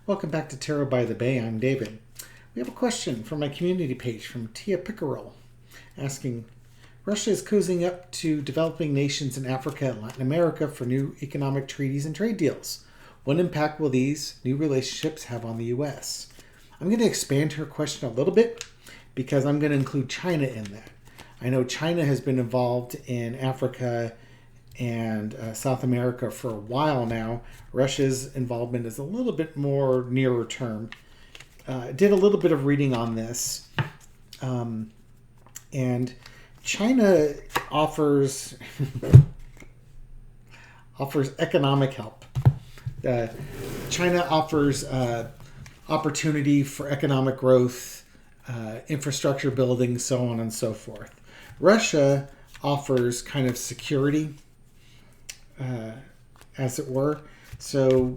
Welcome back to Tarot by the Bay. I'm David. We have a question from my community page from Tia Pickerel asking, Russia is cozying up to developing nations in Africa and Latin America for new economic treaties and trade deals. What impact will these new relationships have on the U.S.? I'm going to expand her question a little bit because I'm going to include China in that. I know China has been involved in Africa and South America for a while now. Russia's involvement is a little bit more nearer term. Did a little bit of reading on this. And China offers economic help. China offers opportunity for economic growth, infrastructure building, so on and so forth. Russia offers kind of security, as it were. So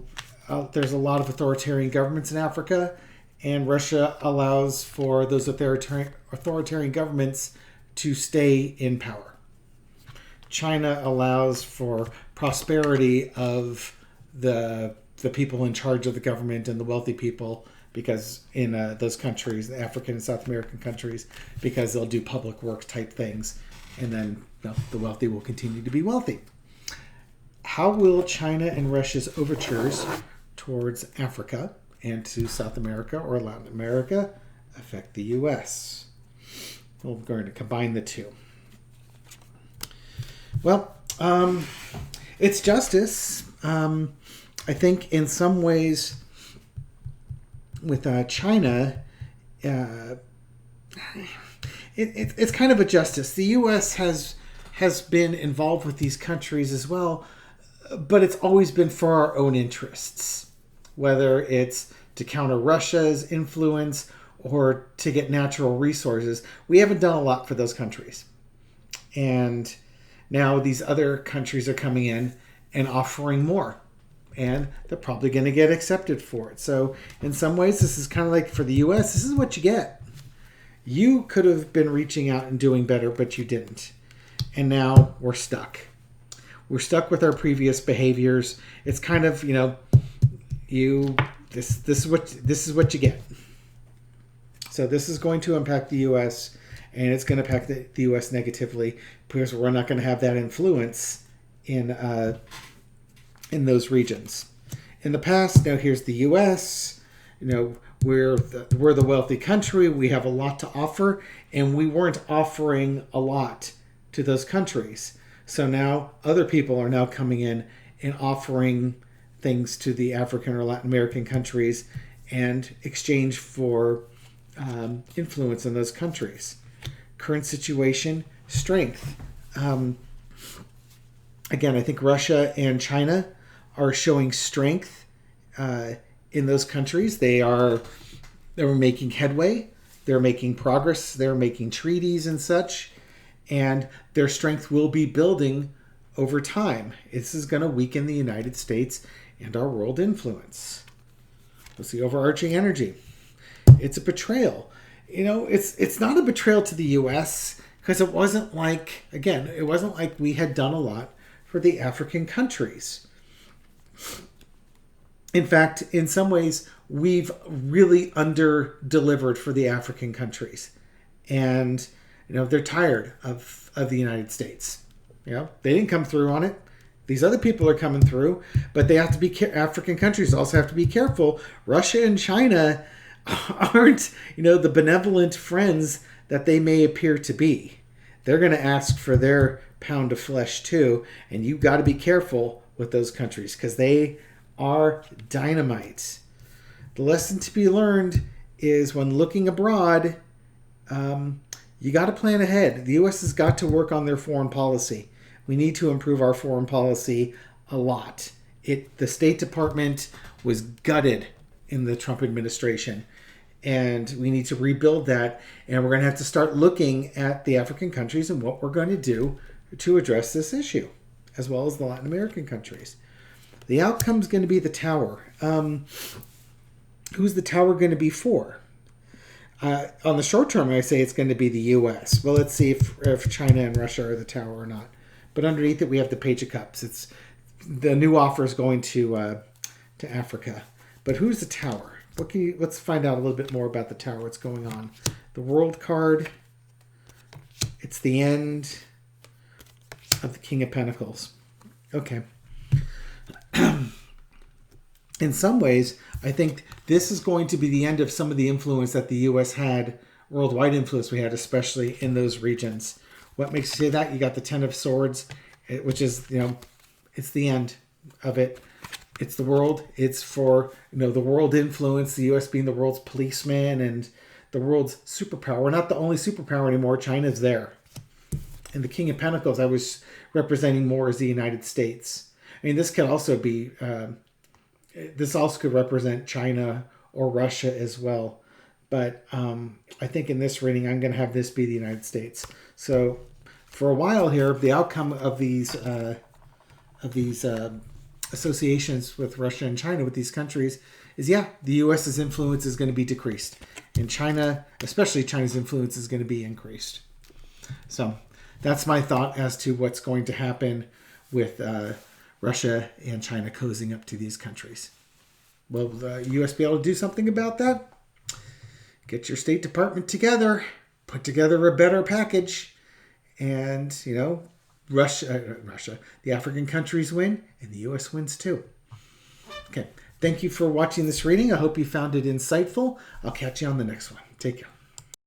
there's a lot of authoritarian governments in Africa, and Russia allows for those authoritarian governments to stay in power. China allows for prosperity of the people in charge of the government and the wealthy people, because in those countries, the African and South American countries, because they'll do public works type things, and then the wealthy will continue to be wealthy. How will China and Russia's overtures towards Africa and to South America or Latin America affect the U.S.? We're going to combine the two. Well, it's justice. I think in some ways with China, it's kind of a justice. The U.S. has been involved with these countries as well, but it's always been for our own interests, whether it's to counter Russia's influence or to get natural resources. We haven't done a lot for those countries. And now these other countries are coming in and offering more. And they're probably going to get accepted for it. So in some ways, this is kind of like for the U.S., this is what you get. You could have been reaching out and doing better, but you didn't. And now we're stuck. We're stuck with our previous behaviors. It's kind of, this is what you get. So this is going to impact the U.S. and it's going to impact the U.S. negatively because we're not going to have that influence in those regions. In the past, now here's the U.S. We're the wealthy country. We have a lot to offer, and we weren't offering a lot to those countries. So now other people are now coming in and offering things to the African or Latin American countries and exchange for influence in those countries. Current situation, strength. Again, I think Russia and China are showing strength in those countries. They're making headway. They're making progress. They're making treaties and such. And their strength will be building over time. This is going to weaken the United States and our world influence. What's the overarching energy? It's a betrayal. It's not a betrayal to the U.S. because it wasn't like we had done a lot for the African countries. In fact, in some ways, we've really under-delivered for the African countries. And they're tired of the United States. They didn't come through on it. These other people are coming through, but they have to be African countries also have to be careful. Russia and China aren't, the benevolent friends that they may appear to be. They're going to ask for their pound of flesh too, and you've got to be careful with those countries because they are dynamite. The lesson to be learned is when looking abroad, you got to plan ahead. The U.S. has got to work on their foreign policy. We need to improve our foreign policy a lot. The State Department was gutted in the Trump administration, and we need to rebuild that. And we're going to have to start looking at the African countries and what we're going to do to address this issue, as well as the Latin American countries. The outcome is going to be the tower. Who's the tower going to be for? On the short term, I say it's going to be the U.S. Well, let's see if China and Russia are the tower or not. But underneath it, we have the Page of Cups. It's the new offer is going to Africa. But who's the Tower? Let's find out a little bit more about the Tower. What's going on? The World card. It's the end of the King of Pentacles. Okay. In some ways, I think this is going to be the end of some of the influence that the U.S. had, worldwide influence we had, especially in those regions. What makes you say that? You got the Ten of Swords, which is, it's the end of it. It's the world. It's for, the world influence, the U.S. being the world's policeman and the world's superpower. We're not the only superpower anymore. China's there. And the King of Pentacles, I was representing more as the United States. I mean, this could also be, this also could represent China or Russia as well. But I think in this reading, I'm going to have this be the United States. So for a while here, the outcome of these associations with Russia and China, with these countries, is the U.S.'s influence is going to be decreased. And China, especially China's influence, is going to be increased. So that's my thought as to what's going to happen with Russia and China cozying up to these countries. Will the U.S. be able to do something about that? Get your State Department together, put together a better package, and, Russia, the African countries win, and the U.S. wins too. Okay, thank you for watching this reading. I hope you found it insightful. I'll catch you on the next one. Take care.